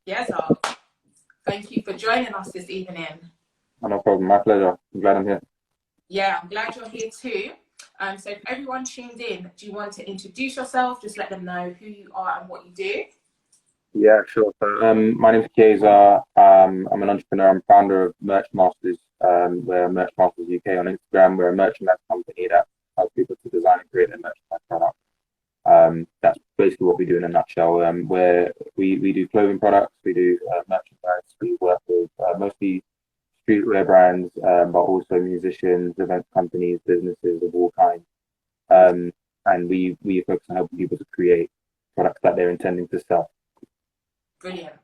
Kieza, thank you for joining us this evening. Oh, no problem. My pleasure. I'm glad I'm here. Yeah, I'm glad you're here too. So if everyone tuned in, do you want to introduce yourself? Just let them know who you are and what you do. Yeah, sure. So, my name's Kieza. I'm an entrepreneur. I'm founder of Merch Masters. We're Merch Masters UK on Instagram. We're a merchandise company that helps people to design and create their merchandise products. That's basically what we do in a nutshell. Where we do clothing products, we do merchandise. We work with mostly streetwear brands, but also musicians, event companies, businesses of all kinds. And we focus on helping people to create products that they're intending to sell. Brilliant.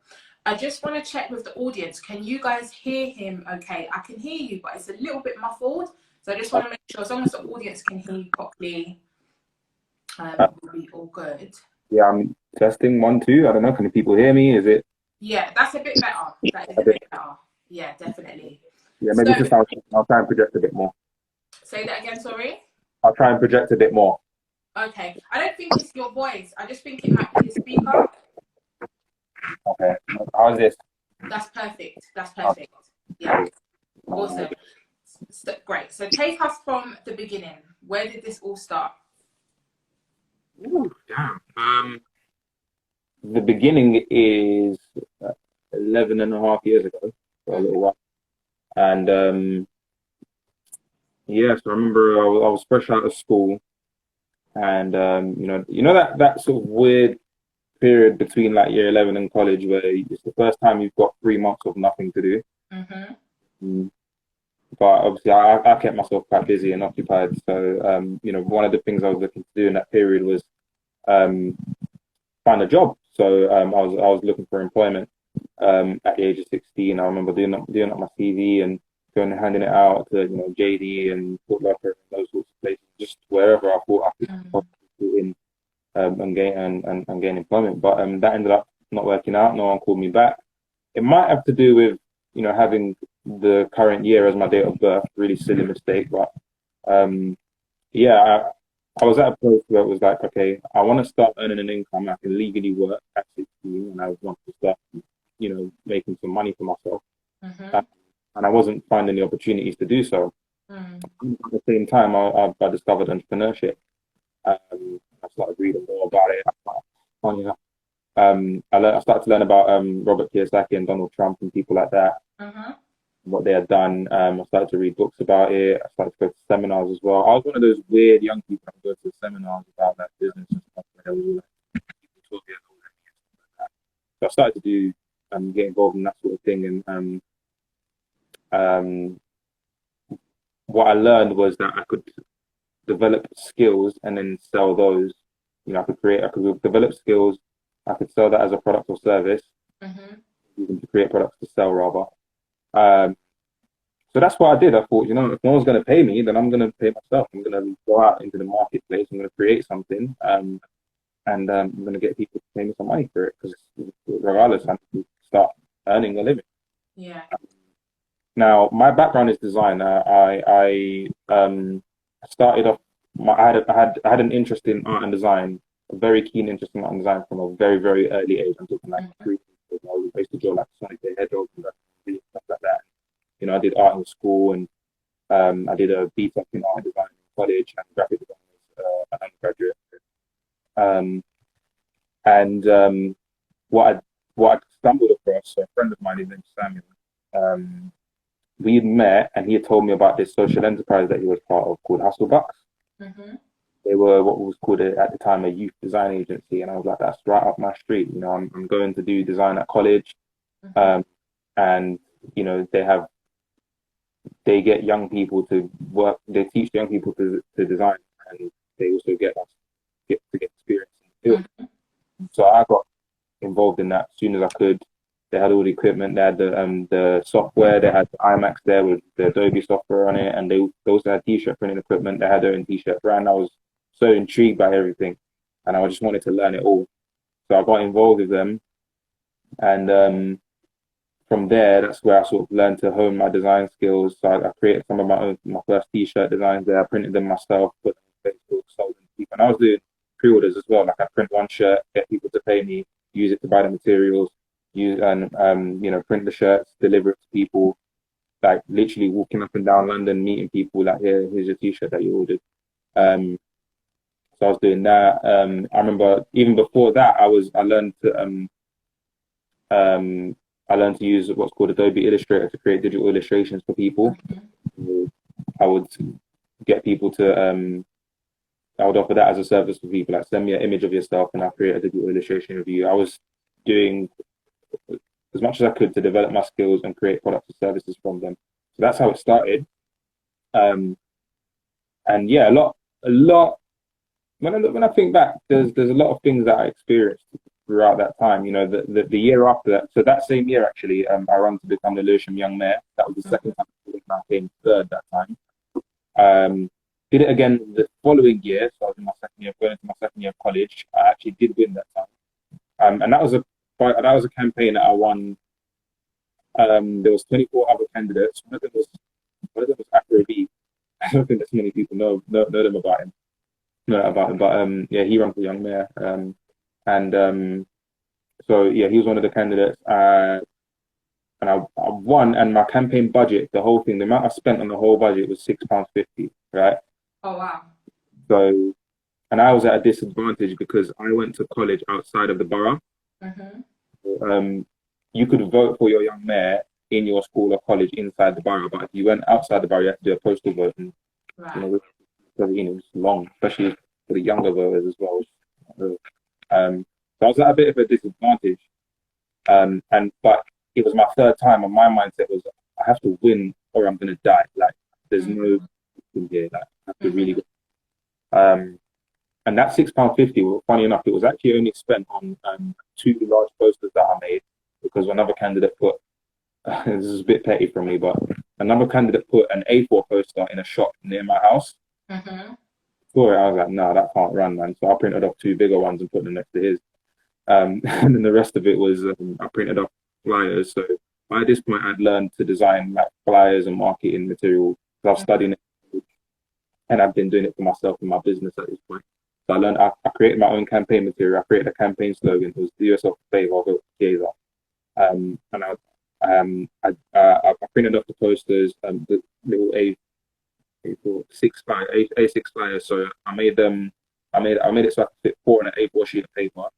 I just want to check with the audience. Can you guys hear him okay? I can hear you, but it's a little bit muffled. So I just want to make sure, as long as the audience can hear you properly, we'll be all good. Yeah, I'm testing 1, 2. I don't know. Can people hear me? Is it? Yeah, that's a bit better. That is a bit better. Yeah, definitely. Yeah, maybe So, just I'll try and project a bit more. say that again, sorry. I'll try and project a bit more. Okay. I don't think it's your voice. I just think it might be the speaker. Okay. How's this? That's perfect. That's perfect. Yeah. Awesome. So, great. So take us from the beginning. Where did this all start? Ooh, damn. The beginning is 11 and a half years ago, for a little while. And yeah, so I remember I was fresh out of school, and that sort of weird period between like year 11 and college where it's the first time you've got 3 months of nothing to do. Mm-hmm. But obviously, I kept myself quite busy and occupied. So, one of the things I was looking to do in that period was find a job. So I was looking for employment at the age of 16. I remember doing up my CV and going and handing it out to JD and Foot Locker and those sorts of places, just wherever I thought I could possibly fit in and gain employment. But that ended up not working out. No one called me back. It might have to do with having the current year as my date of birth. Really silly mistake, but yeah, I was at a place where it was like, okay, I want to start earning an income. I can legally work at 16, and I want to start, making some money for myself. Mm-hmm. And I wasn't finding the opportunities to do so. At the same time, I discovered entrepreneurship. I started reading more about it. I started to learn about Robert Kiyosaki and Donald Trump and people like that, what they had done. I started to read books about it. I started to go to seminars as well. I was one of those weird young people that would go to seminars about that business and stuff where they were like people 12 years old and stuff like that. So I started to do get involved in that sort of thing. And what I learned was that I could develop skills and then sell those. I could develop skills. I could sell that as a product or service, using to create products to sell rather. So that's what I did. I thought, if no one's going to pay me, then I'm going to pay myself. I'm going to go out into the marketplace. I'm going to create something, and I'm going to get people to pay me some money for it because regardless, I need to start earning a living. Yeah. Now, my background is design. I started off. I had an interest in art and design, a very keen interest in art and design from a very, very early age. I'm talking like 3 years old. I used to draw like Sonic the Hedgehog and stuff like that. I did art in school, and I did a BTEC in art design in college and graphic design as an undergraduate. And what I stumbled across, so a friend of mine, his name's Samuel. We had met, and he had told me about this social enterprise that he was part of called Hustle Bucks. They were what was called at the time a youth design agency, and I was like, that's right up my street. I'm going to do design at college, and they get young people to work. They teach young people to design, and they also get experience in the field. So I got involved in that as soon as I could. They had all the equipment. They had the software. They had the iMacs there with the Adobe software on it, and they also had T-shirt printing equipment. They had their own T-shirt brand. I was so intrigued by everything, and I just wanted to learn it all. So I got involved with them, and from there, that's where I sort of learned to hone my design skills. So I created some of my first T-shirt designs there. I printed them myself, put them on Facebook, sold them to people, and I was doing pre-orders as well. Like I print one shirt, get people to pay me, use it to buy the materials. use and print the shirts, deliver it to people, like literally walking up and down London, meeting people like, here's your t-shirt that you ordered. So I was doing that. I remember even before that, I learned to use what's called Adobe Illustrator to create digital illustrations for people. I would get people to I would offer that as a service for people, like send me an image of yourself and I'll create a digital illustration of you. I was doing as much as I could to develop my skills and create products and services from them. So that's how it started. And yeah, a lot. When I think back, there's a lot of things that I experienced throughout that time. You know, the year after that, so that same year actually, I ran to become the Lewisham Young Mayor. That was the second time I came third that time. Did it again the following year, so I was in my second year, going into my second year of college. I actually did win that time, and that was a campaign that I won. There was 24 other candidates. One of them was Afro B. I don't think that many people know them about him. But yeah, he ran for young mayor. So yeah, he was one of the candidates. And I won, and my campaign budget, the whole thing, the amount I spent on the whole budget was £6.50, right? Oh wow. So, and I was at a disadvantage because I went to college outside of the borough. You could vote for your young mayor in your school or college inside the borough, but if you went outside the borough, you had to do a postal vote, and it's long, especially for the younger voters as well. So I was at a bit of a disadvantage. But it was my third time, and my mindset was, I have to win or I'm gonna die. Like, there's no here. Like, I have to really go. And that £6.50, well, funny enough, it was actually only spent on 2 large posters that I made, because another candidate put this is a bit petty from me, but another candidate put an A4 poster in a shop near my house. For it, I was like, no, that can't run, man. So I printed off 2 bigger ones and put them next to his. And then the rest of it was I printed off flyers. So by this point, I'd learned to design like flyers and marketing material. I was studying it, and I've been doing it for myself in my business at this point. So I created my own campaign material. I created a campaign slogan. It was, do yourself a favor, I'll go to Kieza. And I printed up the posters, the little A6 flyers. So I made it so I could fit 4 on an A4 sheet of paper.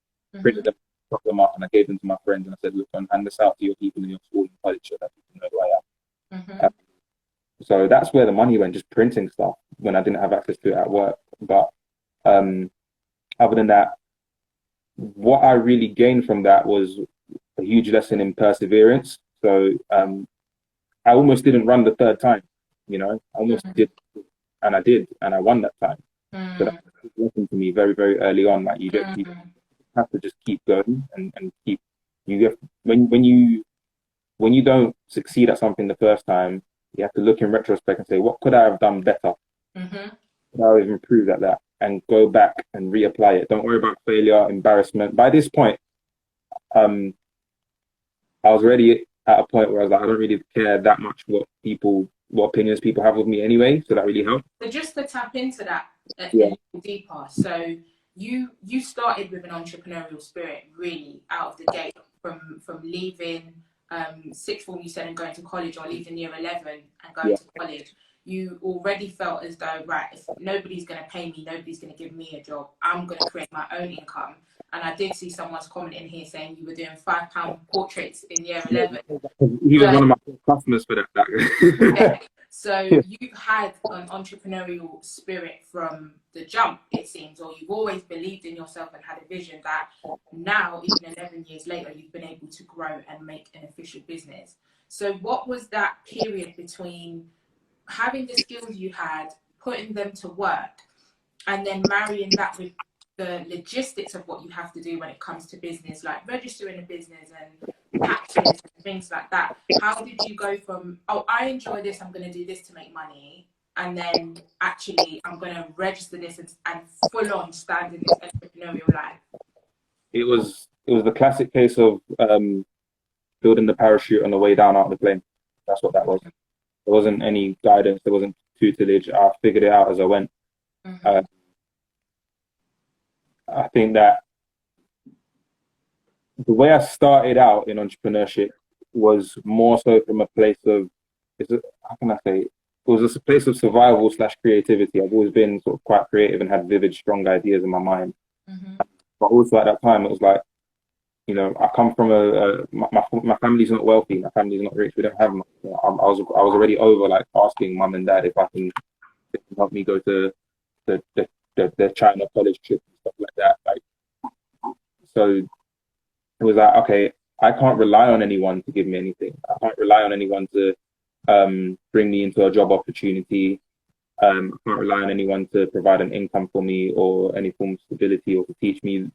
Printed them, dropped them up, and I gave them to my friends, and I said, look, hand this out to your people in your school and college so that people know who I am. So that's where the money went, just printing stuff when I didn't have access to it at work. But other than that, what I really gained from that was a huge lesson in perseverance. So I almost didn't run the third time, I almost did, and I did, and I won that time. So that was a lesson to me very, very early on. Like, you have to just keep going and keep. When you don't succeed at something the first time, you have to look in retrospect and say, what could I have done better? Could I have improved at that? And go back and reapply it. Don't worry about failure, embarrassment. By this point, I was already at a point where I was like, I don't really care that much what opinions people have of me anyway. So that really helped. So just to tap into that a little deeper. So you started with an entrepreneurial spirit really out of the gate from leaving sixth form, you said, and going to college, or leaving year 11 and going to college. You already felt as though, right, if nobody's going to pay me, nobody's going to give me a job, I'm going to create my own income. And I did see someone's comment in here saying you were doing £5 portraits in year 11. He was one of my customers for that. So you've had an entrepreneurial spirit from the jump, it seems, or you've always believed in yourself and had a vision that now, even 11 years later, you've been able to grow and make an official business. So what was that period between having the skills you had, putting them to work, and then marrying that with the logistics of what you have to do when it comes to business, like registering a business and taxes and things like that? How did you go from, oh, I enjoy this, I'm going to do this to make money, and then actually I'm going to register this and full on stand in this entrepreneurial life? It was the classic case of building the parachute on the way down out of the plane. That's what that was. There wasn't any guidance. There wasn't tutelage. I figured it out as I went. I think that the way I started out in entrepreneurship was more so from a place of, how can I say? It was a place of survival slash creativity. I've always been sort of quite creative and had vivid, strong ideas in my mind. Mm-hmm. But also at that time, it was like, I come from my family's not wealthy. My family's not rich. We don't have much. I was already over like asking mum and dad if they can help me go to the China college trip and stuff like that. Like, so it was like, okay, I can't rely on anyone to give me anything. I can't rely on anyone to bring me into a job opportunity. I can't rely on anyone to provide an income for me or any form of stability or to teach me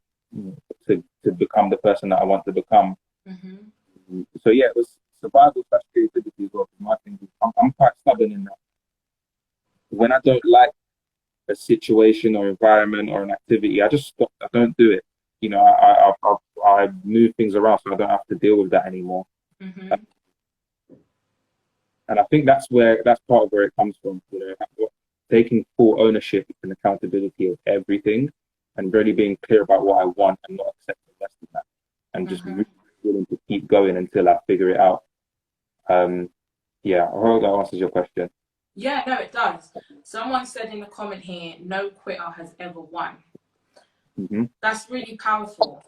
to become the person that I want to become. Mm-hmm. So yeah, it was survival slash creativity as well. My thing, I'm quite stubborn in that. When I don't like a situation or environment or an activity, I just stop. I don't do it. I move things around so I don't have to deal with that anymore. Mm-hmm. And I think that's part of where it comes from. Taking full ownership and accountability of everything, and really being clear about what I want and not accepting less than that, and just Mm-hmm. really willing to keep going until I figure it out. Yeah, I hope that answers your question. Yeah, no, it does. Someone said in the comment here, no quitter has ever won. Hmm. That's really powerful.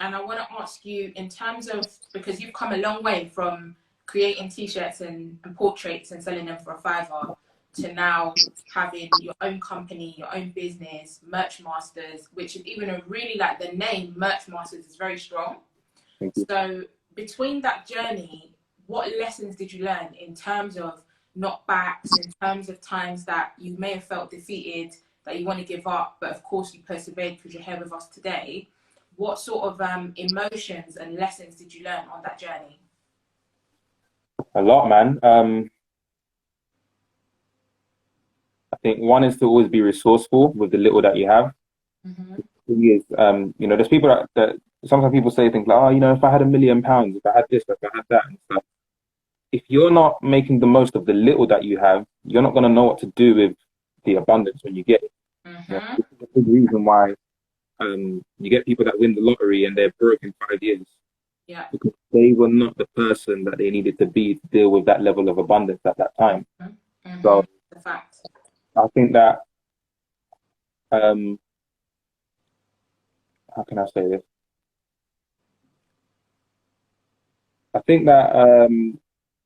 And I want to ask you, in terms of, because you've come a long way from creating t-shirts and portraits and selling them for a fiver to now having your own company, your own business, Merch Masters, which is even a really, like, the name Merch Masters is very strong. Thank you. So between that journey, what lessons did you learn in terms of knockbacks, in terms of times that you may have felt defeated, that you want to give up, but of course you persevered because you're here with us today? What sort of emotions and lessons did you learn on that journey? A lot, man. I think one is to always be resourceful with the little that you have. Mm-hmm. Thing is, there's people that sometimes people say things like, oh, if I had £1 million, if I had this, if I had that, and stuff. If you're not making the most of the little that you have, you're not going to know what to do with the abundance when you get it. Mm-hmm. This is a big reason why you get people that win the lottery and they're broke in 5 years Yeah. because they were not the person that they needed to be to deal with that level of abundance at that time. Mm-hmm. So The fact. I think that how can I say this? I think that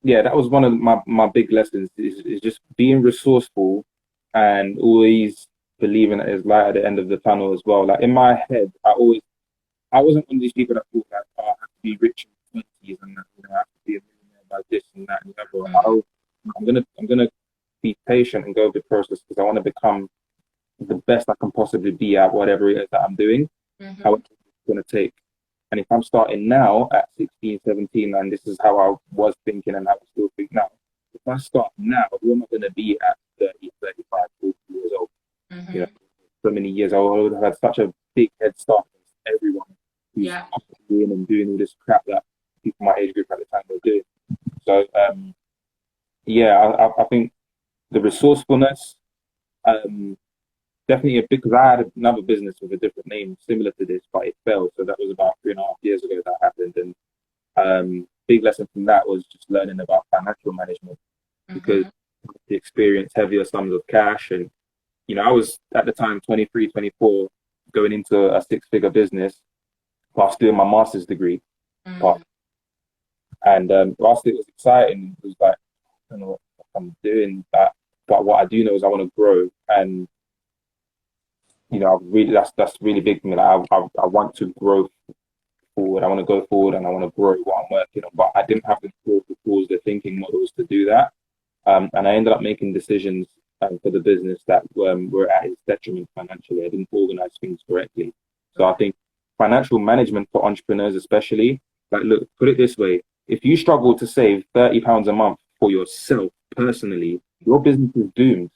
yeah, that was one of my big lessons is just being resourceful and always believing that there's light at the end of the tunnel as well. Like in my head, I wasn't one of these people that thought that oh, I have to be rich in the 20s and that, I have to be a millionaire by this and that and the other. Mm-hmm. I'm gonna be patient and go through the process because I want to become the best I can possibly be at whatever it is that I'm doing. Mm-hmm. However it's gonna take. And if I'm starting now at 16, 17, and this is how I was thinking and how I still think now, if I start now, who am I going to be at 30, 35, 40 years old? Mm-hmm. So many years old, I would have had such a big head start against everyone who's Yeah. doing and doing all this crap that people my age group at the time were doing. So, yeah, I think the resourcefulness, definitely a big, because I had another business with a different name similar to this, but it failed. So that was about 3.5 years ago that happened. And big lesson from that was just learning about financial management because the experience heavier sums of cash. And, I was at the time 23, 24, going into a 6-figure business whilst doing my master's degree. Mm-hmm. And whilst it was exciting, it was like, I don't know what I'm doing that. But what I do know is I want to grow. And I really that's really big for me. Like I want to grow forward. I want to go forward and I want to grow what I'm working on. But I didn't have the tools, the thinking models to do that. And I ended up making decisions for the business that were at its detriment financially. I didn't organize things correctly. So I think financial management for entrepreneurs, especially, like, look, put it this way: if you struggle to save £30 a month for yourself personally, your business is doomed.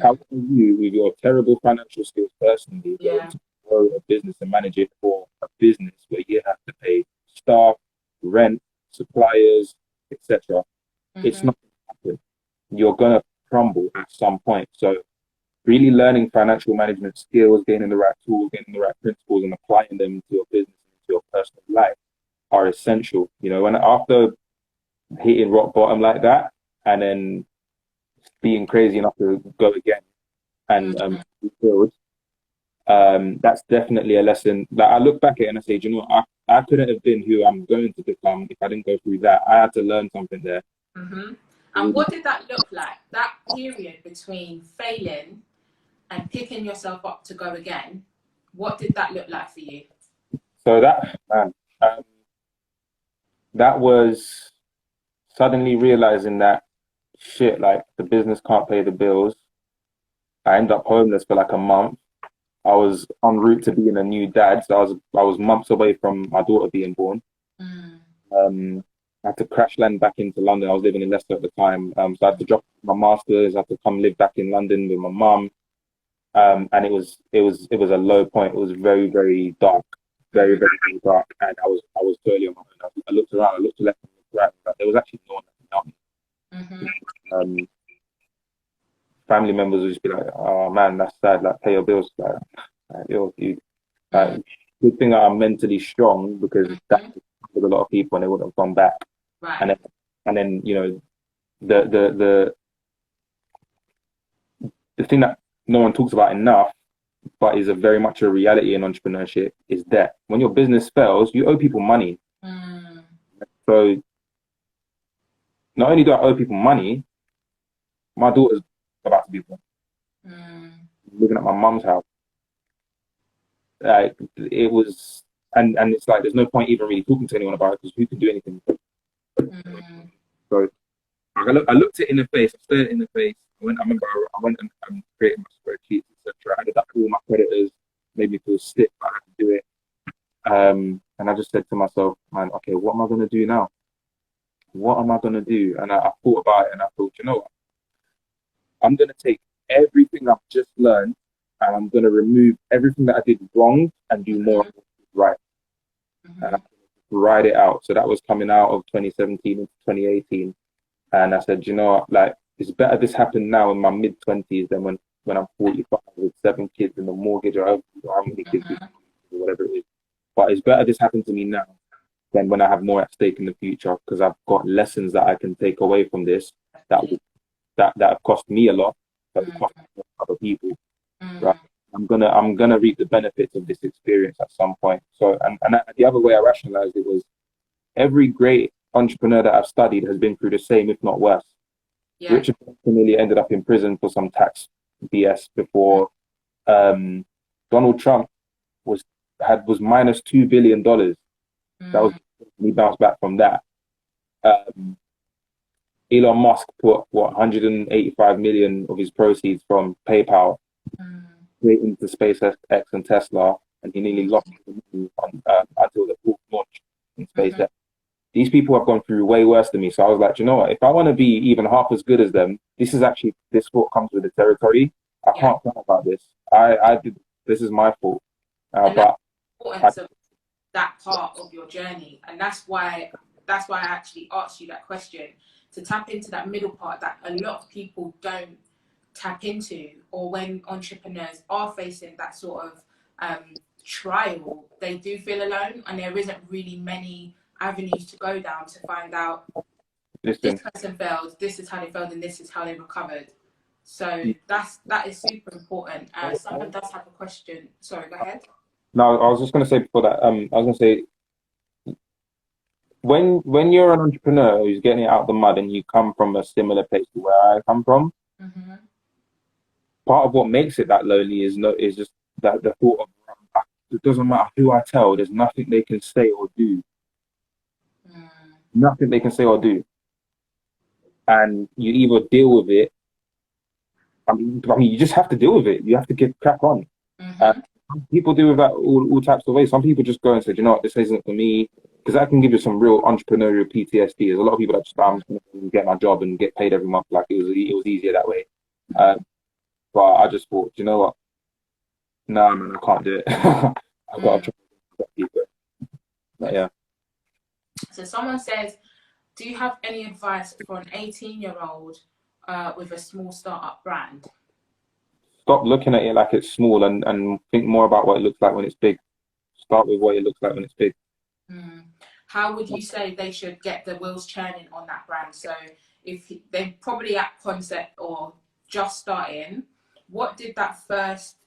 How can you, with your terrible financial skills personally, be able to grow a business and manage it for a business where you have to pay staff, rent, suppliers, etc.? It's not going to happen. You're going to crumble at some point. So really learning financial management skills, gaining the right tools, getting the right principles and applying them to your business and your personal life are essential. You know, when after hitting rock bottom like that, and then being crazy enough to go again and rebuild, that's definitely a lesson. Like I look back at it and I say, "Do you know, I couldn't have been who I'm going to become if I didn't go through that. I had to learn something there." And what did that look like? That period between failing and picking yourself up to go again, what did that look like for you? So that, man, that was suddenly realizing that shit, like the business can't pay the bills. I ended up homeless for like a month. I was en route to being a new dad, so I was months away from my daughter being born. I had to crash land back into London. I was living in Leicester at the time, so I had to drop my masters. I had to come live back in London with my mum, and it was a low point. It was very very dark, very very, very dark, and I was totally on my own. I looked around, I looked to left and looked right, but there was actually no one that could help me. Family members would just be like, "Oh man, that's sad. Like, pay your bills." Yo, dude. Good thing that I'm mentally strong because that with a lot of people and they wouldn't have gone back. Right. And then you know the thing that no one talks about enough, but is a very much a reality in entrepreneurship, is debt. When your business fails, you owe people money. So not only do I owe people money, my daughter's about to be born, living at my mum's house. It was, and it's like there's no point even really talking to anyone about it because who can do anything? So I looked it in the face. I stared it in the face. I remember I went and created my spreadsheets, etc. I added up all my creditors, made me feel sick, but I had to do it. And I just said to myself, man, okay, what am I going to do now? What am I going to do? And I thought about it and I thought, you know what? I'm going to take everything I've just learned and I'm going to remove everything that I did wrong and do more right. And I'm going to ride it out. So that was coming out of 2017 into 2018. And I said, you know what? Like, it's better this happened now in my mid-20s than when I'm 45 with 7 kids and a mortgage or how many kids or whatever it is. But it's better this happened to me now than when I have more at stake in the future because I've got lessons that I can take away from this that have cost me a lot, but cost other people. Right? I'm gonna reap the benefits of this experience at some point. So and the other way I rationalized it was every great entrepreneur that I've studied has been through the same, if not worse. Yeah. Richard nearly ended up in prison for some tax BS before. Donald Trump was minus $2 billion. That was he bounced back from that. Elon Musk put 185 million of his proceeds from PayPal straight into SpaceX and Tesla, and he nearly lost the money until the full launch in SpaceX. These people have gone through way worse than me, so I was like, you know what? If I want to be even half as good as them, this fault comes with the territory. I can't talk about this. I did. This is my fault. But importance of that part of your journey, and that's why I actually asked you that question, to tap into that middle part that a lot of people don't tap into, or when entrepreneurs are facing that sort of trial, they do feel alone, and there isn't really many avenues to go down to find out this person failed, this is how they failed, and this is how they recovered. So that is super important. Someone does have a question. Sorry, go ahead. No, I was just going to say before that. I was going to say, when you're an entrepreneur who's getting it out of the mud and you come from a similar place to where I come from, part of what makes it that lonely is just that the thought of it doesn't matter who I tell, there's nothing they can say or do. Nothing they can say or do. And you either deal with it. I mean, you just have to deal with it. You have to get crack on. People deal with that all types of ways. Some people just go and say, you know what, this isn't for me. Because that can give you some real entrepreneurial PTSD. There's a lot of people that just, I'm just going to get my job and get paid every month. Like it was easier that way. But I just thought, you know what? No, man, I can't do it. I've got to try to keep it. But yeah. So someone says, do you have any advice for an 18-year-old with a small startup brand? Stop looking at it like it's small and think more about what it looks like when it's big. Start with what it looks like when it's big. How would you say they should get the wheels churning on that brand? So if they're probably at concept or just starting, what did that first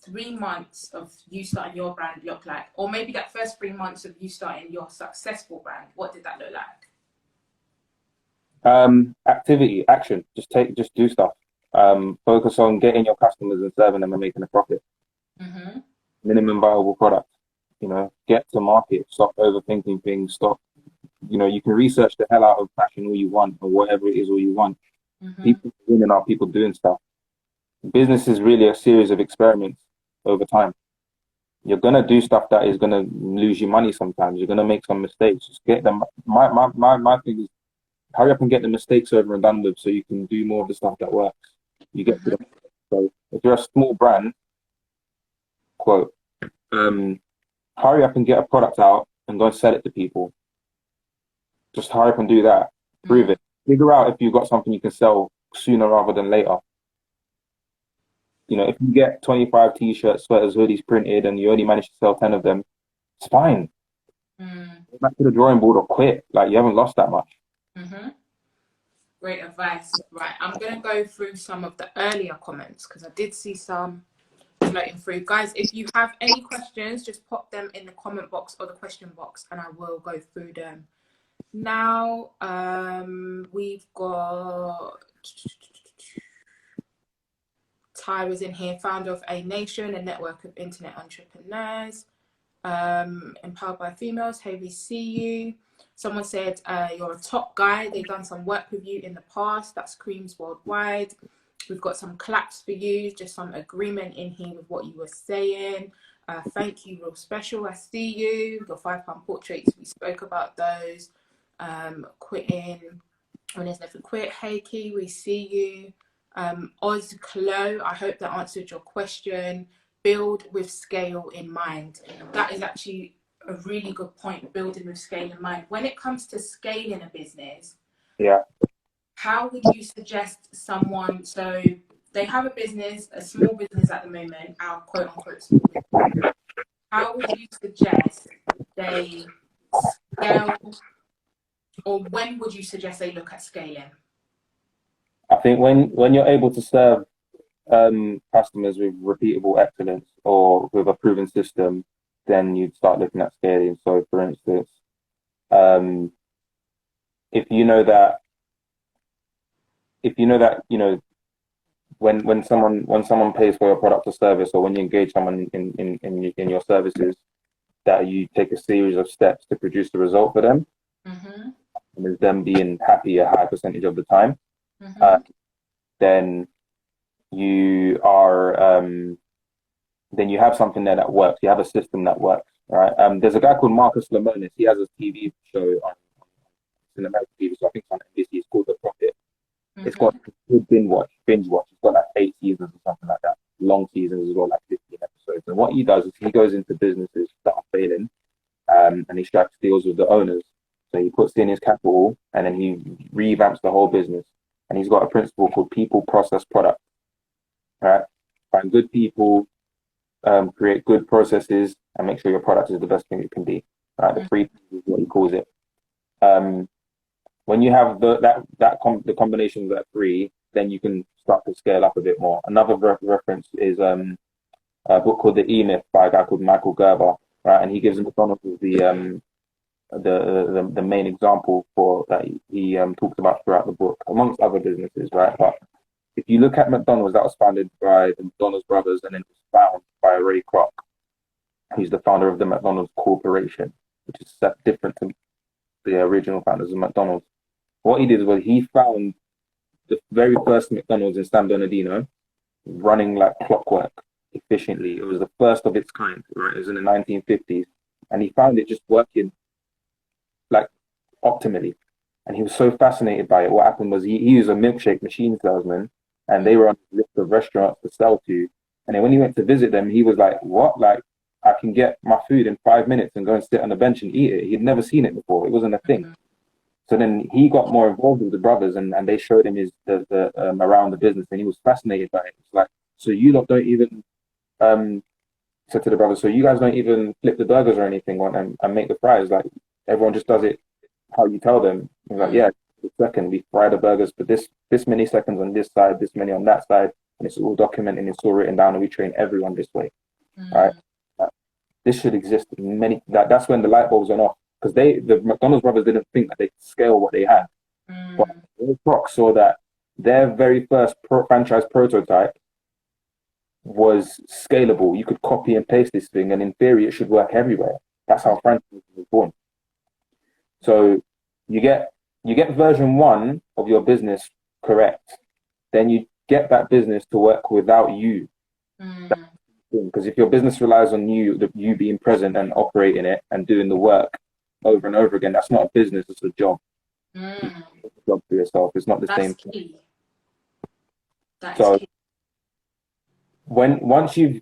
3 months of you starting your brand look like? Or maybe that first 3 months of you starting your successful brand, what did that look like? Activity, action. Just do stuff. Focus on getting your customers and serving them and making a profit. Minimum viable product. Get to market. Stop overthinking things. Stop. You can research the hell out of fashion all you want or whatever it is all you want. People winning are people doing stuff. Business is really a series of experiments over time. You're gonna do stuff that is gonna lose you money sometimes. You're gonna make some mistakes. Just get them. My thing is hurry up and get the mistakes over and done with so you can do more of the stuff that works. You get to them. So if you're a small brand, quote, hurry up and get a product out and go and sell it to people. Just hurry up and do that. Prove it. Figure out if you've got something you can sell sooner rather than later. If you get 25 t-shirts, sweaters, hoodies printed and you only manage to sell 10 of them, it's fine. Go back to the drawing board or quit. Like, you haven't lost that much. Great advice. Right, I'm going to go through some of the earlier comments because I did see some floating through. Guys, if you have any questions, just pop them in the comment box or the question box and I will go through them. Now, we've got Ty was in here, founder of A Nation, a network of internet entrepreneurs, empowered by females. Hey, we see you. Someone said you're a top guy. They've done some work with you in the past. That's Creams Worldwide. We've got some claps for you, just some agreement in here with what you were saying. Thank you, real special. I see you. Your £5 portraits, we spoke about those. Quitting when there's nothing quit. Hey, Key, we see you. Oz Clo, I hope that answered your question. Build with scale in mind. That is actually a really good point, building with scale in mind. When it comes to scaling a business, how would you suggest someone, so they have a business, a small business at the moment, our quote unquote small business, how would you suggest they scale, or when would you suggest they look at scaling? I think when you're able to serve customers with repeatable excellence or with a proven system, then you'd start looking at scaling. So, for instance, if you know that when someone pays for your product or service, or when you engage someone in your services, that you take a series of steps to produce the result for them, and with them being happy a high percentage of the time. Then you are then you have something there that works. You have a system that works, right? There's a guy called Marcus Lemonis. He has a TV show on American TV, so I think it's on NBC. It's called The Profit. It's got good binge watch. It's got like 8 seasons or something like that. Long seasons as well, like 15 episodes. And what he does is he goes into businesses that are failing, and he strikes deals with the owners. So he puts in his capital and then he revamps the whole business. And he's got a principle called people, process, product. Right? Find good people, create good processes, and make sure your product is the best thing it can be. Right? The 3 Ps is what he calls it. When you have the combination of that 3, then you can start to scale up a bit more. Another reference is a book called The E-Myth by a guy called Michael Gerber. Right? And he gives McDonald's the main example for that he talks about throughout the book, amongst other businesses, right? But if you look at McDonald's, that was founded by the McDonald's brothers, and then it was founded by Ray Kroc, who's the founder of the McDonald's Corporation, which is different to the original founders of McDonald's. What he did was he found the very first McDonald's in San Bernardino running like clockwork efficiently. It was the first of its kind, right? It was in the 1950s, and he found it just working like optimally, and he was so fascinated by it. What happened was he was a milkshake machine salesman, and they were on a list of restaurants to sell to. And then when he went to visit them, he was like, "What? Like, I can get my food in 5 minutes and go and sit on the bench and eat it." He'd never seen it before. It wasn't a thing. So then he got more involved with the brothers, and they showed him around the business, and he was fascinated by it. It's like, so you lot don't even said to the brothers, so you guys don't even flip the burgers or anything and make the fries, like everyone just does it how you tell them. He's like, yeah, the second we fry the burgers for this many seconds on this side, this many on that side, and it's all documented and it's all written down, and we train everyone this way. Right? This should exist in many. That's when the light bulbs went off, because the McDonald's brothers didn't think that they could scale what they had, but Crocs saw that their very first franchise prototype was scalable. You could copy and paste this thing, and in theory, it should work everywhere. That's how franchise was born. So you get version 1 of your business correct, then you get that business to work without you. Because if your business relies on you being present and operating it and doing the work over and over again, that's not a business, it's a job. It's a job for yourself. It's not the same thing. So once you've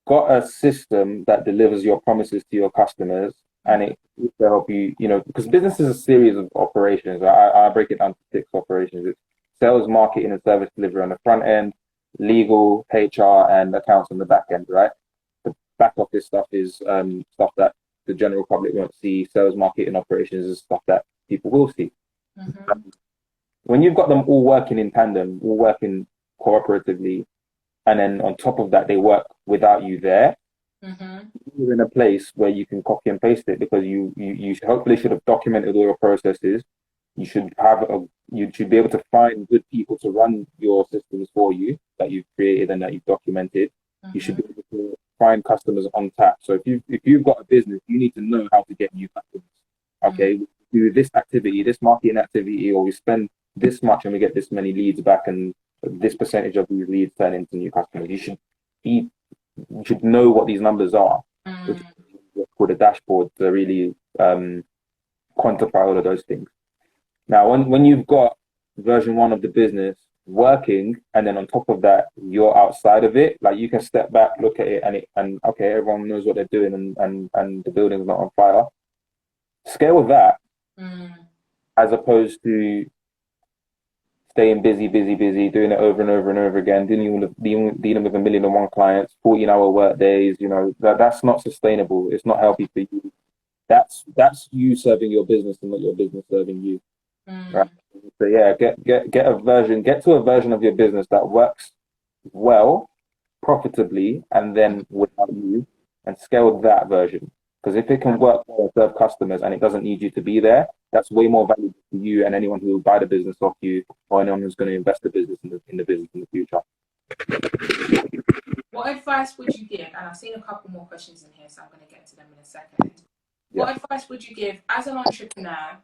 got a system that delivers your promises to your customers, and it will help you, because business is a series of operations. I break it down to 6 operations. It's sales, marketing, and service delivery on the front end, legal, HR, and accounts on the back end, right? The back office stuff is stuff that the general public won't see. Sales, marketing, operations is stuff that people will see. When you've got them all working in tandem, all working cooperatively, and then on top of that, they work without you there, you're in a place where you can copy and paste it, because you hopefully should have documented all your processes. You should be able to find good people to run your systems for you that you've created and that you've documented. You should be able to find customers on tap. So if you've got a business, you need to know how to get new customers. Okay, we do this activity, this marketing activity, or we spend this much and we get this many leads back, and this percentage of these leads turn into new customers. You should know what these numbers are, which is called a dashboard, to really quantify all of those things. Now, when you've got version 1 of the business working, and then on top of that, you're outside of it, like you can step back, look at it, and okay, everyone knows what they're doing, and the building's not on fire. Scale that, as opposed to staying busy, doing it over and over and over again, dealing with 1,000,001 clients, 14-hour work days. That's not sustainable. It's not healthy for you. That's you serving your business and not your business serving you. Right? So yeah, get to a version of your business that works well, profitably, and then without you, and scale that version. Because if it can work well and serve customers, and it doesn't need you to be there, that's way more valuable to you and anyone who will buy the business off you, or anyone who's going to invest in the business in the future. What advice would you give? And I've seen a couple more questions in here, so I'm going to get to them in a second. What advice would you give as an entrepreneur,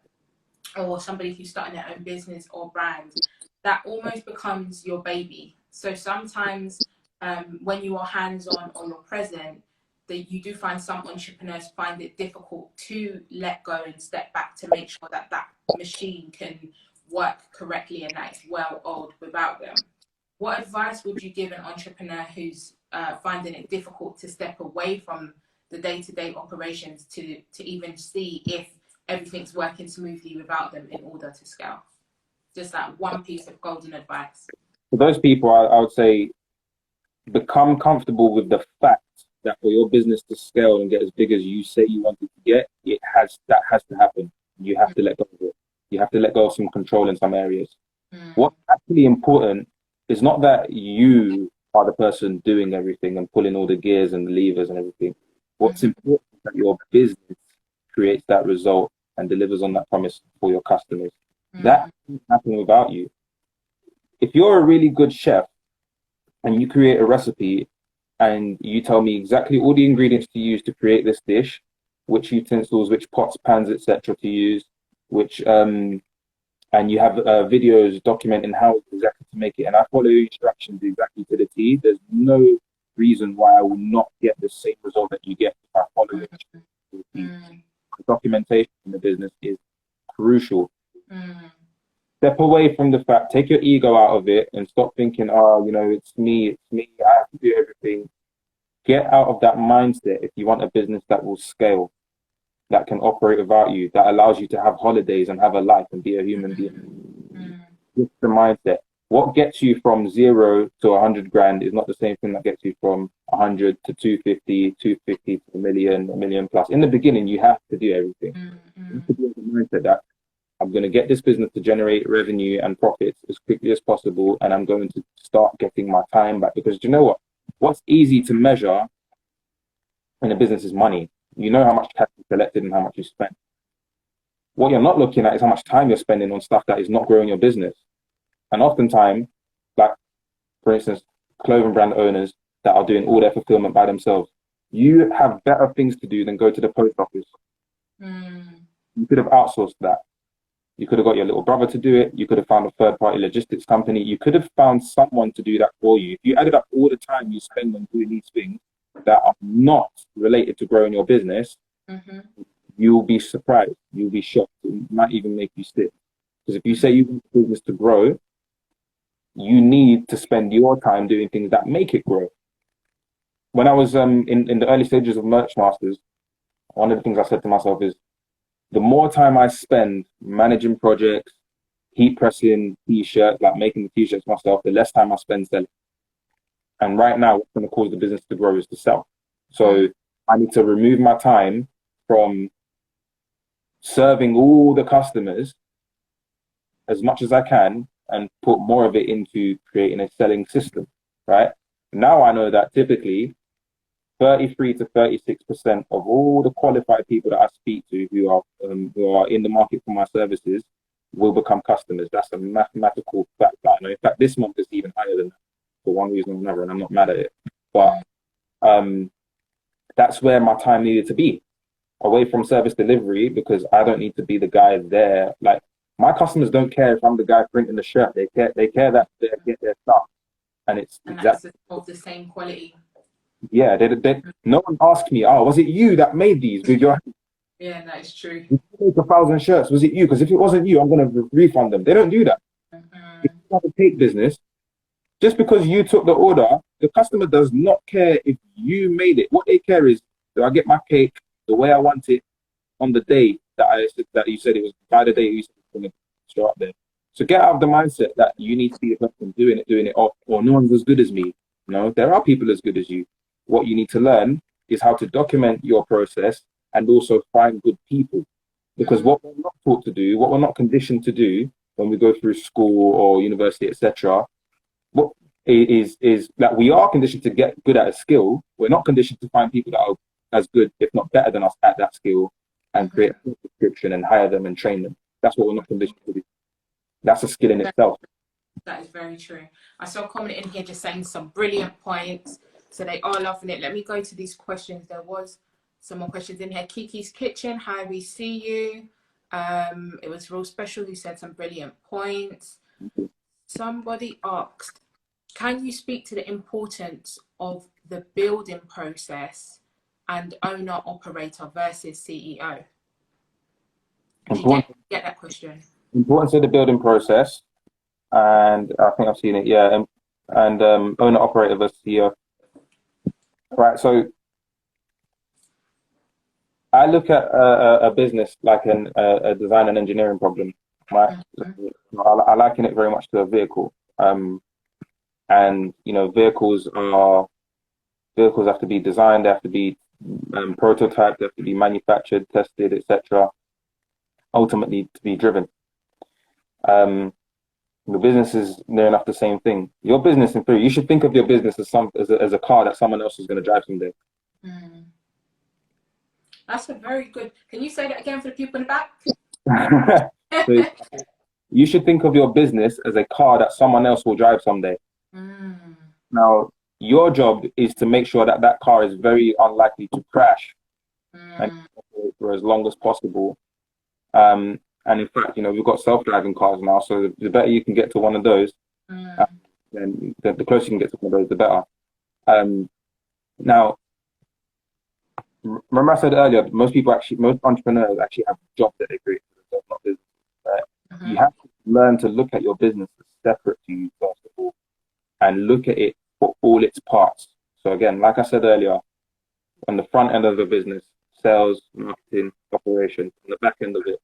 or somebody who's starting their own business or brand, that almost becomes your baby? So sometimes when you are hands-on or you're present, that you do find some entrepreneurs find it difficult to let go and step back to make sure that machine can work correctly and that it's well oiled without them. What advice would you give an entrepreneur who's finding it difficult to step away from the day-to-day operations to even see if everything's working smoothly without them in order to scale? Just that one piece of golden advice. For those people, I would say, become comfortable with the fact that for your business to scale and get as big as you say you want it to get, that has to happen. You have to let go of it. You have to let go of some control in some areas. What's actually important is not that you are the person doing everything and pulling all the gears and the levers and everything. What's important is that your business creates that result and delivers on that promise for your customers. That can't happen without you. If you're a really good chef and you create a recipe and you tell me exactly all the ingredients to use to create this dish, which utensils, which pots, pans, etc. to use, and you have videos documenting how exactly to make it, and I follow instructions exactly to the T, there's no reason why I will not get the same result that you get if I follow the instructions to the T. The documentation in the business is crucial. Step away from the fact, take your ego out of it and stop thinking, it's me, I have to do everything. Get out of that mindset if you want a business that will scale, that can operate without you, that allows you to have holidays and have a life and be a human being. It's the mindset. what gets you from 0 to 100 grand is not the same thing that gets you from 100 to 250, 250 to a million plus. In the beginning, you have to do everything. You have to be in the mindset that I'm going to get this business to generate revenue and profits as quickly as possible, and I'm going to start getting my time back. Because you know what? What's easy to measure in a business is money. You know how much cash you collected and how much you spent. What you're not looking at is how much time you're spending on stuff that is not growing your business. And oftentimes, like, for instance, clothing brand owners that are doing all their fulfillment by themselves, you have better things to do than go to the post office. You could have outsourced that. You could have got your little brother to do it. You could have found a third-party logistics company. You could have found someone to do that for you. If you added up all the time you spend on doing these things that are not related to growing your business, you'll be surprised. You'll be shocked. It might even make you sick. Because if you say you want the business to grow, you need to spend your time doing things that make it grow. When I was in the early stages of Merch Masters, one of the things I said to myself is, the more time I spend managing projects, heat pressing t-shirts, like making the t-shirts myself, the less time I spend selling. And right now, what's going to cause the business to grow is to sell. So I need to remove my time from serving all the customers as much as I can and put more of it into creating a selling system, right? Now I know that typically 33 to 36% of all the qualified people that I speak to who are in the market for my services will become customers. That's a mathematical fact. In fact, this month is even higher than that for one reason or another, and I'm not mad at it. But that's where my time needed to be, away from service delivery, because I don't need to be the guy there. Like, my customers don't care if I'm the guy printing the shirt. They care that they get their stuff, and it's exactly of the same quality. Yeah, no one asked me, oh, was it you that made these with your hand? Yeah, that is true. You made 1,000 shirts. Was it you? Because if it wasn't you, I'm going to refund them. They don't do that. If you have a cake business, just because you took the order, the customer does not care if you made it. What they care is, do I get my cake the way I want it on the day that you said it was, by the day you said it was going to show up there. So get out of the mindset that you need to be the person doing it, or no one's as good as me. No, there are people as good as you. What you need to learn is how to document your process and also find good people. Because what we're not taught to do, what we're not conditioned to do when we go through school or university, etc., what is that we are conditioned to get good at a skill. We're not conditioned to find people that are as good, if not better than us at that skill, and create a subscription and hire them and train them. That's what we're not conditioned to do. That's a skill in itself. That is very true. I saw a comment in here just saying some brilliant points. So they are loving it. Let me go to these questions. There was some more questions in here. Kiki's Kitchen, hi, we see you. It was real special. You said some brilliant points. Somebody asked, can you speak to the importance of the building process and owner operator versus CEO? Did you get that question? Importance of the building process, and I think I've seen it, yeah, and owner operator versus CEO. Right, so I look at a business like a design and engineering problem, right? I liken it very much to a vehicle, and vehicles have to be designed, they have to be prototyped, they have to be manufactured, tested, etc. Ultimately to be driven. The business is near enough the same thing. Your business, in theory, you should think of your business as a car that someone else is going to drive someday. That's a very good. Can you say that again for the people in the back? So you should think of your business as a car that someone else will drive someday. Now, your job is to make sure that that car is very unlikely to crash and for as long as possible. And in fact, we've got self-driving cars now, so the better you can get to one of those, then the closer you can get to one of those, the better. Now, remember I said earlier, most entrepreneurs actually have jobs that they create for themselves, not business, right? You have to learn to look at your business as separate to you, first of all, and look at it for all its parts. So again, like I said earlier, on the front end of the business, sales, marketing, operations, on the back end of it,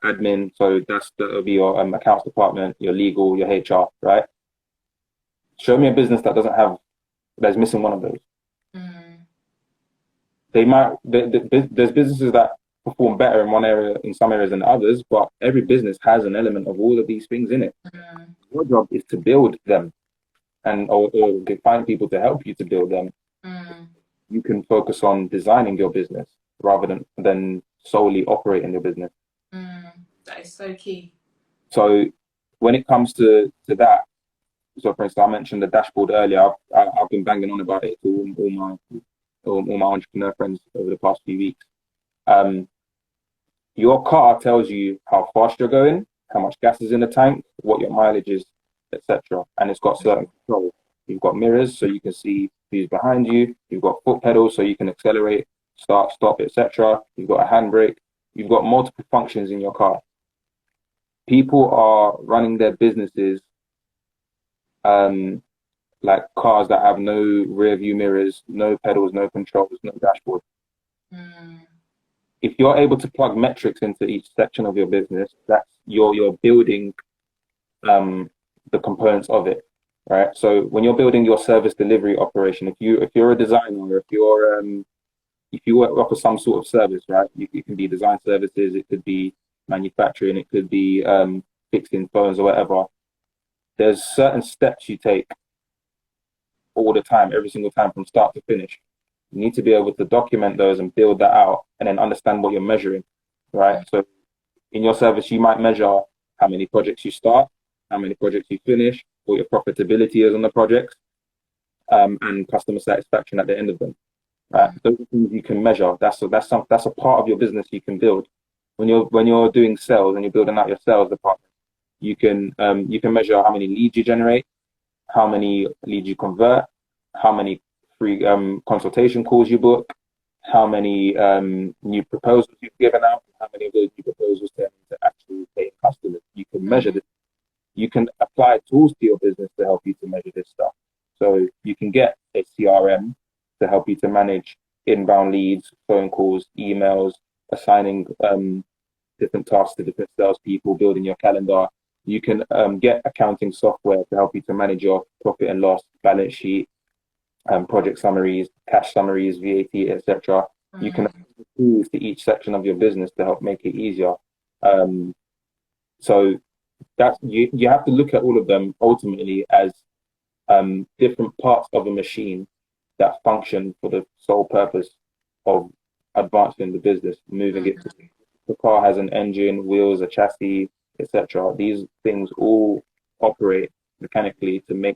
admin, so that'll be your accounts department, your legal, your HR, right? Show me a business that's missing one of those. Mm. There's businesses that perform better in one area, in some areas than others, but every business has an element of all of these things in it. Mm. Your job is to build them or to find people to help you to build them. Mm. You can focus on designing your business rather than solely operating your business. Mm. That is so key. So when it comes to that, so for instance, I mentioned the dashboard earlier. I've been banging on about it to all my entrepreneur friends over the past few weeks. Your car tells you how fast you're going, how much gas is in the tank, what your mileage is, etc. And it's got certain controls. You've got mirrors so you can see who's behind you. You've got foot pedals so you can accelerate, start, stop, etc. You've got a handbrake. You've got multiple functions in your car. People are running their businesses like cars that have no rear view mirrors, no pedals, no controls, no dashboard. Mm. If you're able to plug metrics into each section of your business, that's you're building the components of it, right? So when you're building your service delivery operation, if you're a designer, if you offer some sort of service, right? It can be design services, it could be manufacturing, it could be fixing phones or whatever. There's certain steps you take all the time, every single time from start to finish. You need to be able to document those and build that out and then understand what you're measuring, right? So in your service, you might measure how many projects you start, how many projects you finish, what your profitability is on the projects, and customer satisfaction at the end of them. Right? Those are things you can measure. That's a part of your business you can build. When you're doing sales and you're building out your sales department, you can measure how many leads you generate, how many leads you convert, how many free consultation calls you book, how many new proposals you've given out, how many of those new proposals turn into actual paying customers. You can measure this. You can apply tools to your business to help you to measure this stuff. So you can get a CRM to help you to manage inbound leads, phone calls, emails, assigning different tasks to different salespeople, building your calendar. You can get accounting software to help you to manage your profit and loss, balance sheet, project summaries, cash summaries, VAT, etc. You can apply tools to each section of your business to help make it easier. So that you have to look at all of them ultimately as different parts of a machine that function for the sole purpose of advancing the business, moving it. The car has an engine, wheels, a chassis, etc. These things all operate mechanically to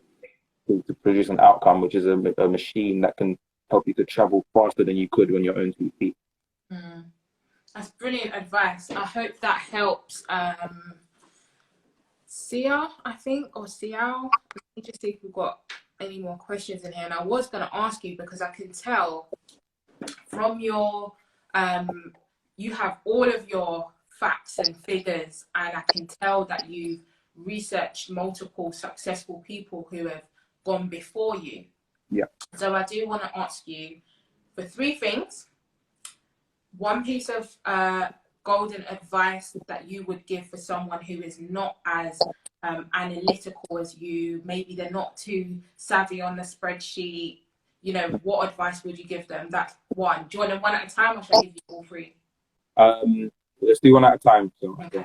produce an outcome, which is a machine that can help you to travel faster than you could on your own 2 feet. That's brilliant advice. I hope that helps. Sia, I think, or Siao. Let me just see if we've got any more questions in here. And I was going to ask you because I can tell from your, you have all of your facts and figures, and I can tell that you've researched multiple successful people who have gone before you. Yeah. So I do want to ask you for 3 things. One piece of golden advice that you would give for someone who is not as analytical as you, maybe they're not too savvy on the spreadsheet, you know, what advice would you give them? That's one. Do you want them one at a time, or should I give you all 3? Let's do one at a time. Okay.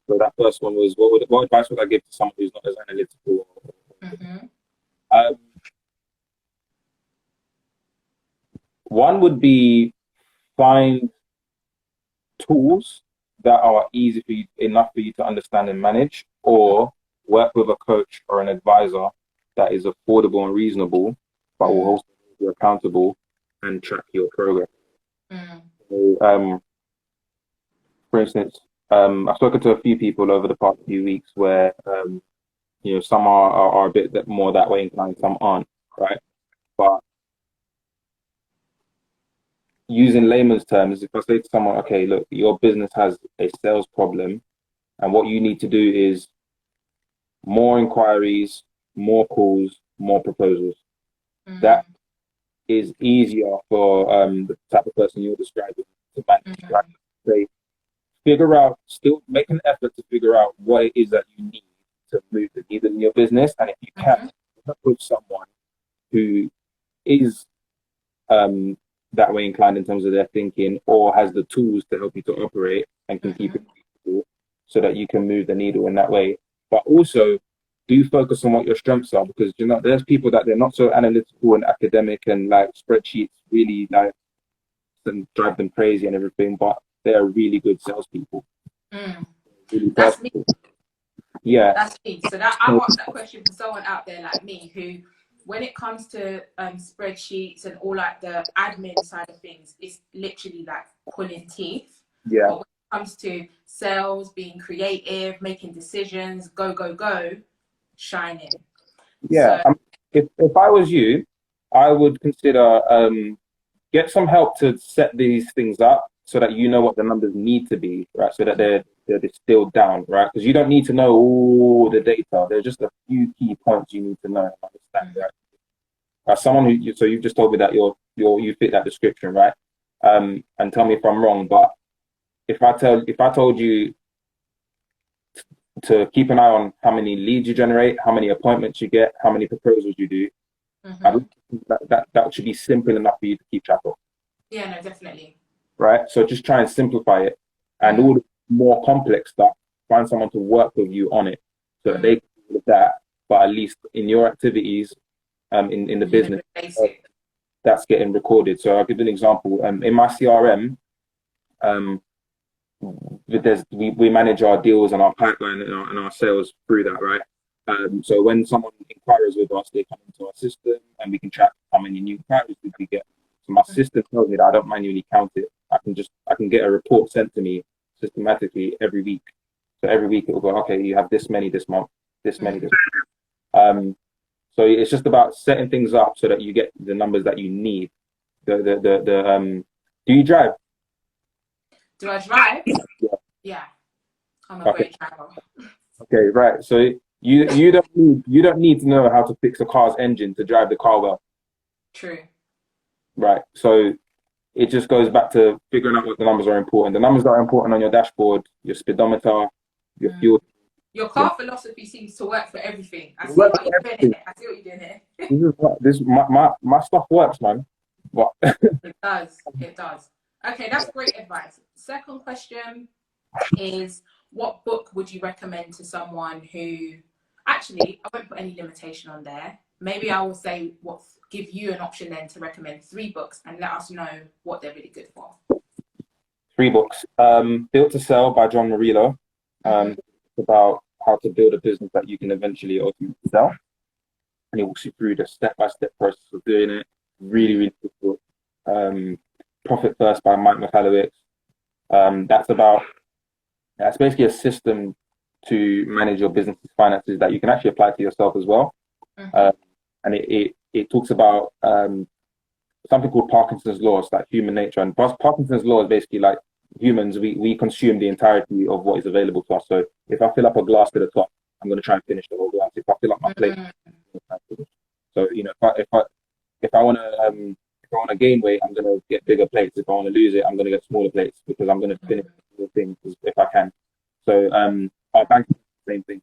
So that first one was, what advice would I give to someone who's not as analytical? One would be find tools that are easy for you, enough for you to understand and manage, or work with a coach or an advisor that is affordable and reasonable, but will also be accountable and track your progress. So, for instance, I've spoken to a few people over the past few weeks where you know, some are a bit more that way inclined, some aren't, right? But using layman's terms, if I say to someone, okay, look, your business has a sales problem, and what you need to do is more inquiries, more calls, more proposals. That is easier for the type of person you're describing to manage. Like, say, figure out, still make an effort to figure out what it is that you need to move the needle in your business. And if you can, work with someone who is that way inclined in terms of their thinking, or has the tools to help you to operate and can keep it reasonable, so that you can move the needle in that way. But also do focus on what your strengths are, because you know there's people that they're not so analytical and academic, and like spreadsheets really like and drive them crazy and everything, but they're really good salespeople. Really That's me. Yeah. That's me. So that I asked that question for someone out there like me who, when it comes to spreadsheets and all like the admin side of things, it's literally like pulling teeth. Yeah. But when it comes to sales, being creative, making decisions, go, shining. Yeah. So, if I was you, I would consider get some help to set these things up so that you know what the numbers need to be, right? So that they're distilled down, right? Because you don't need to know all the data. There's just a few key points you need to know and understand, right? As someone who, so you just told me that you fit that description, right? And tell me if I'm wrong, but if I told you to keep an eye on how many leads you generate, how many appointments you get, how many proposals you do, that should be simple enough for you to keep track of. Yeah, no, definitely. Right? So just try and simplify it. And all the more complex stuff, find someone to work with you on it, so that they can do with that, but at least in your activities, in the business, that's getting recorded. So I'll give you an example. In my CRM, we manage our deals and our pipeline and our sales through that, right? So when someone inquires with us, they come into our system and we can track how many new inquiries we get. So my system tells me that I don't manually count it. I can get a report sent to me systematically every week. So every week it will go, okay, you have this many this month, this many this month. So it's just about setting things up so that you get the numbers that you need. Do you drive? Do I drive? Yeah. Yeah. I'm a great driver. Okay, right. So you don't need to know how to fix a car's engine to drive the car well. True. Right. So it just goes back to figuring out what the numbers are important. The numbers that are important on your dashboard, your speedometer, your fuel. Your car philosophy seems to work for everything. I see what you're doing here. I see what you're doing here. My stuff works, man. But it does. It does. Okay, that's great advice. Second question is, what book would you recommend to someone who, actually, I won't put any limitation on there. Maybe I will say give you an option then to recommend 3 books and let us know what they're really good for. 3 books. Built to Sell by John Murillo. It's about how to build a business that you can eventually ultimately sell. And he walks you through the step-by-step process of doing it. Really, really good book. Profit First by Mike Michalowicz. That's basically a system to manage your business's finances that you can actually apply to yourself as well. And it talks about something called Parkinson's law. It's like human nature. And Parkinson's law is basically like humans, we consume the entirety of what is available to us. So if I fill up a glass to the top, I'm going to try and finish the whole glass. If I fill up my plate, so you know, if I want to gain weight, I'm going to get bigger plates. If I want to lose it, I'm going to get smaller plates, because I'm going to finish the things if I can. So our bank is the same thing.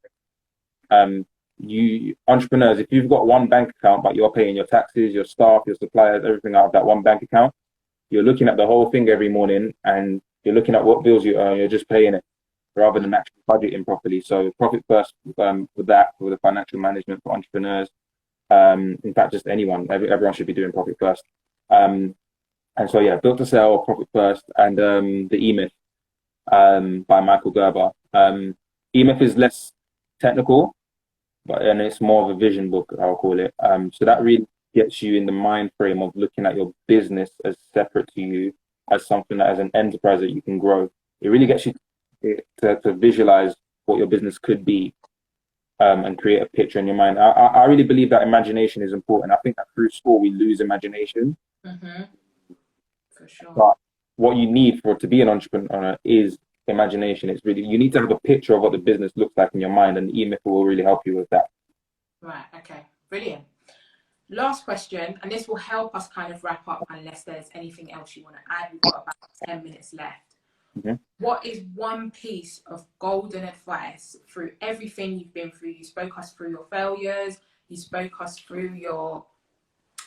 You entrepreneurs, if you've got one bank account but you're paying your taxes, your staff, your suppliers, everything out of that one bank account, you're looking at the whole thing every morning and you're looking at what bills you earn. You're just paying it rather than actually budgeting properly. So Profit First with the financial management for entrepreneurs. In fact, just anyone, everyone should be doing Profit First. And so yeah, Built to Sell, Profit First, and the E-Myth by Michael Gerber. E-Myth is less technical, and it's more of a vision book, I'll call it. So that really gets you in the mind frame of looking at your business as separate to you, as something that as an enterprise that you can grow. It really gets you to visualize what your business could be, and create a picture in your mind. I really believe that imagination is important. I think that through school we lose imagination. For sure. But what you need to be an entrepreneur is imagination. It's really, you need to have a picture of what the business looks like in your mind, and E-Myth will really help you with that. Right, okay, brilliant. Last question, and this will help us kind of wrap up unless there's anything else you want to add. We've got about 10 minutes left. Mhm. What is one piece of golden advice through everything you've been through? You spoke us through your failures, you spoke us through your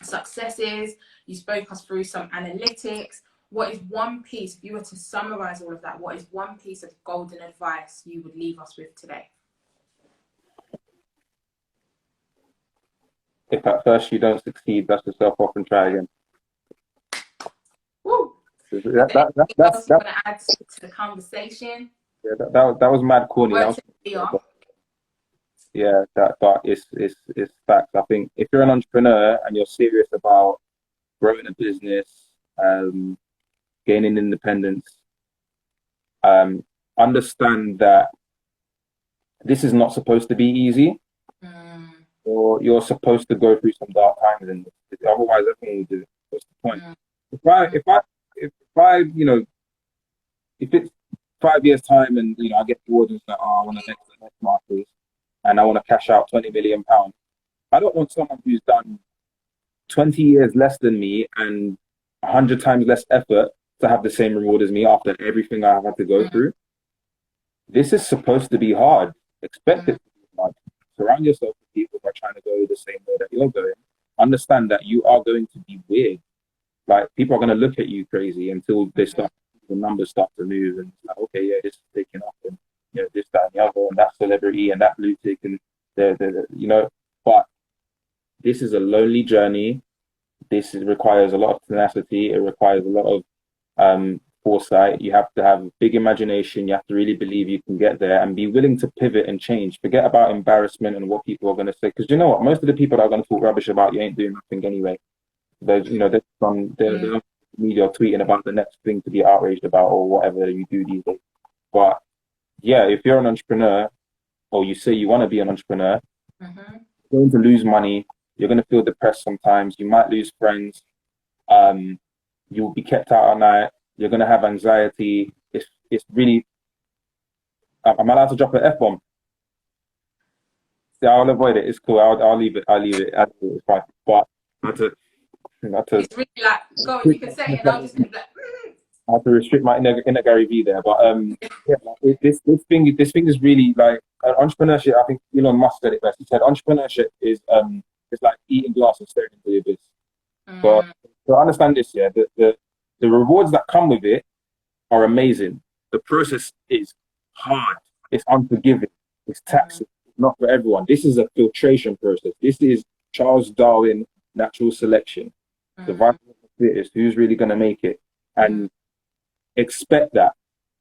successes, you spoke us through some analytics. What is one piece, if you were to summarize all of that, what is one piece of golden advice you would leave us with today? If at first you don't succeed, dust yourself off and try again. Woo! Is there That, that, that, anything that's, else you that, want to add to the conversation? that was mad corny. Word That to the was, yeah, but it's facts. I think if you're an entrepreneur and you're serious about growing a business, gaining independence, understand that this is not supposed to be easy, Mm, or you're supposed to go through some dark times, and otherwise everyone will do it. What's the point? mm, If I if I if I if it's 5 years time and I get bored and it's like, oh, I want to next masters and I want to cash out £20 million, I don't want someone who's done 20 years less than me and 100 times less effort to have the same reward as me after everything I've had to go mm, through. This is supposed to be hard. Expect it mm, to be hard. Surround yourself with people who are trying to go the same way that you're going. Understand that you are going to be weird. Like, people are going to look at you crazy until the numbers start to move, and it's like, okay, yeah, this is taking off, and this, that, and the other, and that celebrity, and that blue tick, and but this is a lonely journey. Requires a lot of tenacity. It requires a lot of foresight. You have to have a big imagination. You have to really believe you can get there and be willing to pivot and change. Forget about embarrassment and what people are going to say. Because you know what? Most of the people that are going to talk rubbish about you ain't doing nothing anyway. They're on media tweeting about the next thing to be outraged about or whatever you do these days. But yeah, if you're an entrepreneur or you say you want to be an entrepreneur, you're going to lose money. You're going to feel depressed sometimes. You might lose friends. You'll be kept out at night. You're going to have anxiety. It's really. Am I allowed to drop an F-bomb? Yeah, I'll avoid it. It's cool. I'll leave it. It's fine. But I had to It's really like, go on, you can say it and I'll just be like, I have to restrict my inner Gary V there, but yeah, this thing is really like entrepreneurship. I think Elon Musk said it best. He said entrepreneurship is it's like eating glass and staring into the abyss. But to understand this, yeah, the rewards that come with it are amazing. The process is hard. It's unforgiving. It's taxing. It's not for everyone. This is a filtration process. This is Charles Darwin natural selection. The survival of the fittest. Who's really going to make it? And expect that.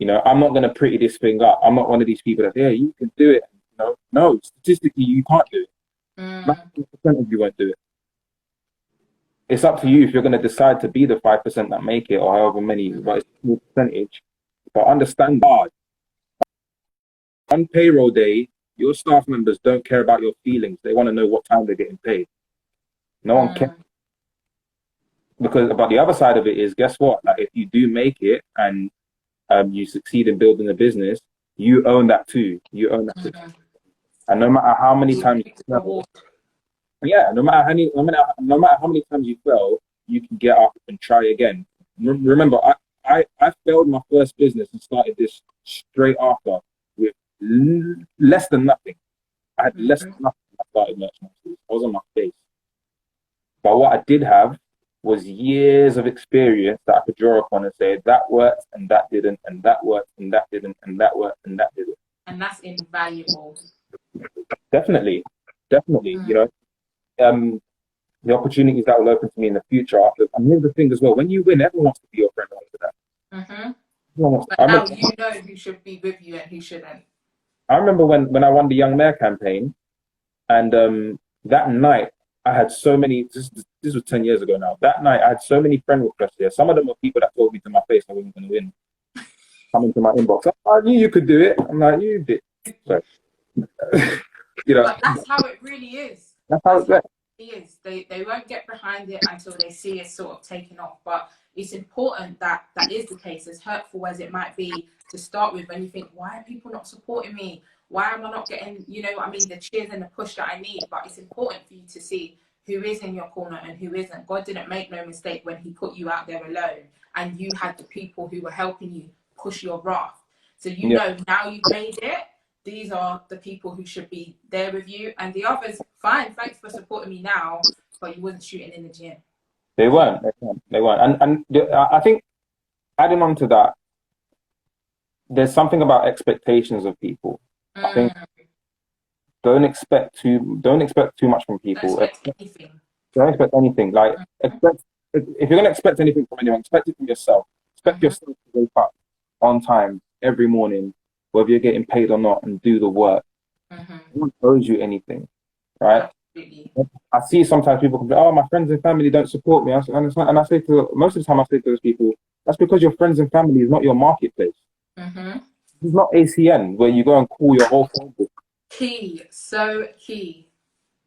I'm not going to pretty this thing up. I'm not one of these people that, yeah, you can do it. No, statistically, you can't do it. 90% of you won't do it. It's up to you if you're going to decide to be the 5% that make it or however many, but it's a small percentage. But understand that on payroll day, your staff members don't care about your feelings. They want to know what time they're getting paid. No one cares. But the other side of it is, guess what? Like, if you do make it and you succeed in building a business, you own that too. You own that too. And no matter how many times you fail, no matter how many times you fail, you can get up and try again. Remember, I failed my first business and started this straight after with less than nothing. I had less than nothing when I started merchandise. I was on my face. But what I did have was years of experience that I could draw upon and say that worked and that didn't, and that worked and that didn't, and that worked and that didn't. And that's invaluable. Definitely. The opportunities that will open to me in the future after. And here's the thing as well: when you win, everyone wants to be your friend after that. But now you know who should be with you and who shouldn't. I remember when I won the Young Mayor campaign, and that night I had so many. This was 10 years ago now. That night I had so many friend requests here. Some of them were people that told me to my face I wasn't going to win. Come into my inbox. I knew you could do it. I'm like, you did. So, But that's how it really is. That's how it is. They won't get behind it until they see it sort of taking off. But it's important that is the case, as hurtful as it might be to start with, when you think, why are people not supporting me? Why am I not getting, the cheers and the push that I need? But it's important for you to see who is in your corner and who isn't. God didn't make no mistake when he put you out there alone, and you had the people who were helping you push your raft. So you Yeah. know now you've made it. These are the people who should be there with you, and the others, fine, thanks for supporting me now, but you wasn't shooting in the gym. They weren't. They weren't. I think adding on to that, there's something about expectations of people. I think don't expect too much from Don't people. expect anything. Don't expect anything. Like expect if you're gonna expect anything from anyone, expect it from yourself. Expect yourself to wake up on time every morning, whether you're getting paid or not, and do the work. No one owes you anything, right? Absolutely. I see sometimes people complain, oh, my friends and family don't support me. And I say to most of the time, I say to those people, that's because your friends and family is not your marketplace. It's not ACN where you go and call your whole phone book. Key, so key.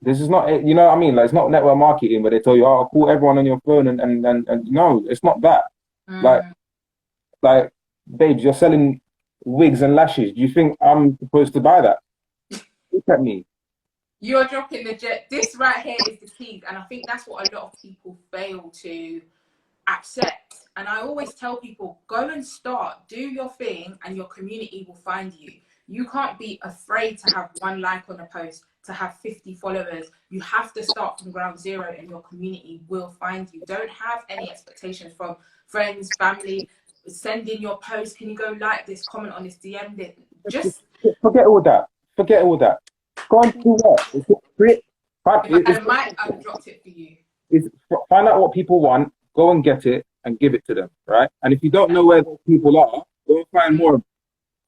This is not, you know what I mean? Like, it's not network marketing where they tell you, oh, call everyone on your phone and no, it's not that. Like, babes, you're selling wigs and lashes. Do you think I'm supposed to buy that? Look at me. You're dropping the jet. This right here is the key. And I think that's what a lot of people fail to accept. And I always tell people, go and start, do your thing, and your community will find you. You can't be afraid to have 1 like on a post, to have 50 followers. You have to start from ground zero and your community will find you. Don't have any expectations from friends, family. Send in your post. Can you go like this, comment on this, DM this? Just forget all that. Forget all that. Go and do that. I might have dropped it for you. Find out what people want, go and get it and give it to them, right? And if you don't know where those people are, go and find more of them,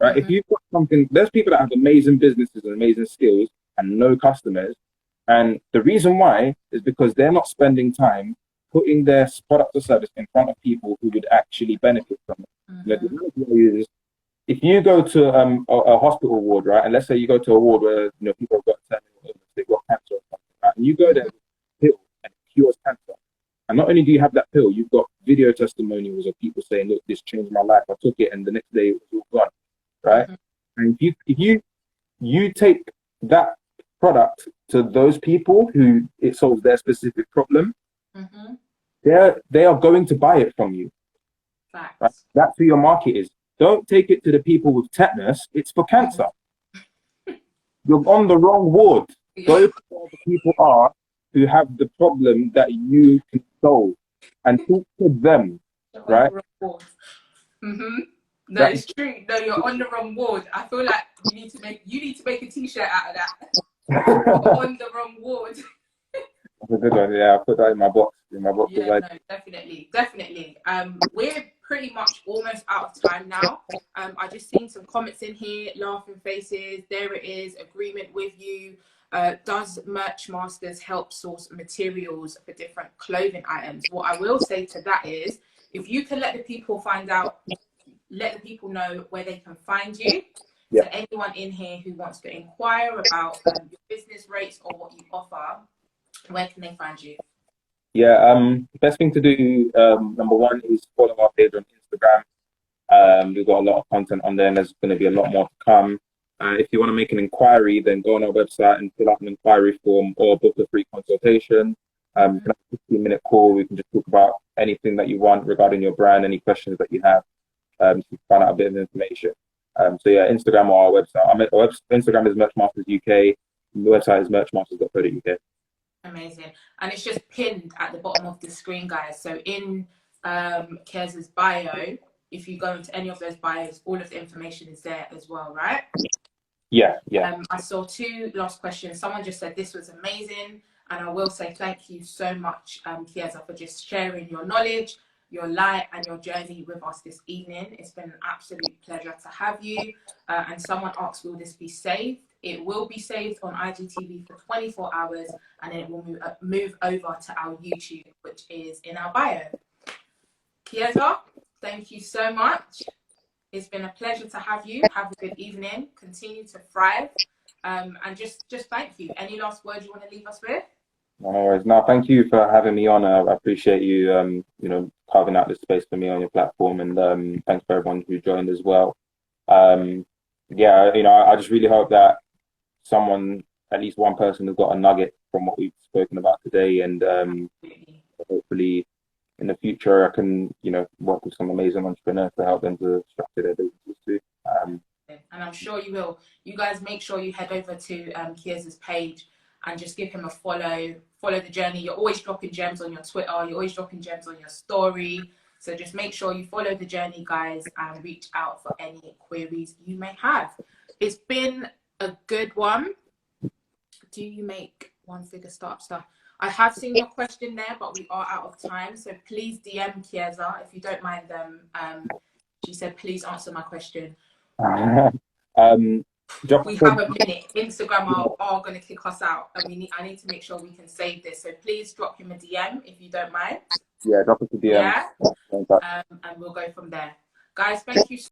right? If you've got something, there's people that have amazing businesses and amazing skills and no customers. And the reason why is because they're not spending time putting their product or service in front of people who would actually benefit from it. The reality is, if you go to a hospital ward, right, and let's say you go to a ward where people have got terminal illness, they've got cancer or something, right, and you go there with a pill and it cures cancer, and not only do you have that pill, you've got video testimonials of people saying, "Look, this changed my life. I took it, and the next day it was all gone." Right? And if you take that product to those people who it solves their specific problem, they are going to buy it from you. Facts. Right? That's who your market is. Don't take it to the people with tetanus. It's for cancer. You're on the wrong ward. Go to where the people are who have the problem that you can solve and talk to them. Right? No, it's true. No, you're on the wrong ward. I feel like you need to make a t-shirt out of that. You're on the wrong ward. That's a good one. Yeah, I'll put that in my box. Yeah, no, definitely. We're pretty much almost out of time now. I just seen some comments in here, laughing faces. There it is. Agreement with you. Does Merch Masters help source materials for different clothing items? What I will say to that is, if you can let the people know where they can find you. So anyone in here who wants to inquire about your business rates or what you offer, where can they find you? Yeah, the best thing to do, number one, is follow our page on Instagram. We've got a lot of content on there, and there's going to be a lot more to come. If you want to make an inquiry, then go on our website and fill out an inquiry form or book a free consultation. You can have a 15-minute call. We can just talk about anything that you want regarding your brand, any questions that you have, to find out a bit of information. So yeah, Instagram or our website. Our Instagram is Merchmasters UK. The website is merchmasters.co.uk. Amazing. And it's just pinned at the bottom of the screen, guys. So in Kieza's bio, if you go into any of those bios, all of the information is there as well, right? Yeah. I saw 2 last questions. Someone just said this was amazing. And I will say thank you so much, Kieza, for just sharing your knowledge, your light and your journey with us this evening. It's been an absolute pleasure to have you. And someone asked, will this be saved? It will be saved on IGTV for 24 hours, and then it will move over to our YouTube, which is in our bio. Kieza, thank you so much. It's been a pleasure to have you. Have a good evening. Continue to thrive. And just thank you. Any last words you want to leave us with? No worries. No, thank you for having me on. I appreciate you, carving out this space for me on your platform, and thanks for everyone who joined as well. I just really hope that someone, at least one person, has got a nugget from what we've spoken about today, and hopefully, in the future, I can, work with some amazing entrepreneurs to help them to structure their businesses too. And I'm sure you will. You guys make sure you head over to Kieza's page and just give him a follow. Follow the journey. You're always dropping gems on your Twitter. You're always dropping gems on your story. So just make sure you follow the journey, guys, and reach out for any queries you may have. It's been a good one. Do you make one-figure startup stuff? I have seen your question there, but we are out of time. So please DM Kieza if you don't mind them. She said, please answer my question. We have a minute. Instagram are going to kick us out, and I need to make sure we can save this. So please drop him a DM if you don't mind. Yeah, drop us a DM. Yeah, and we'll go from there. Guys, thank you so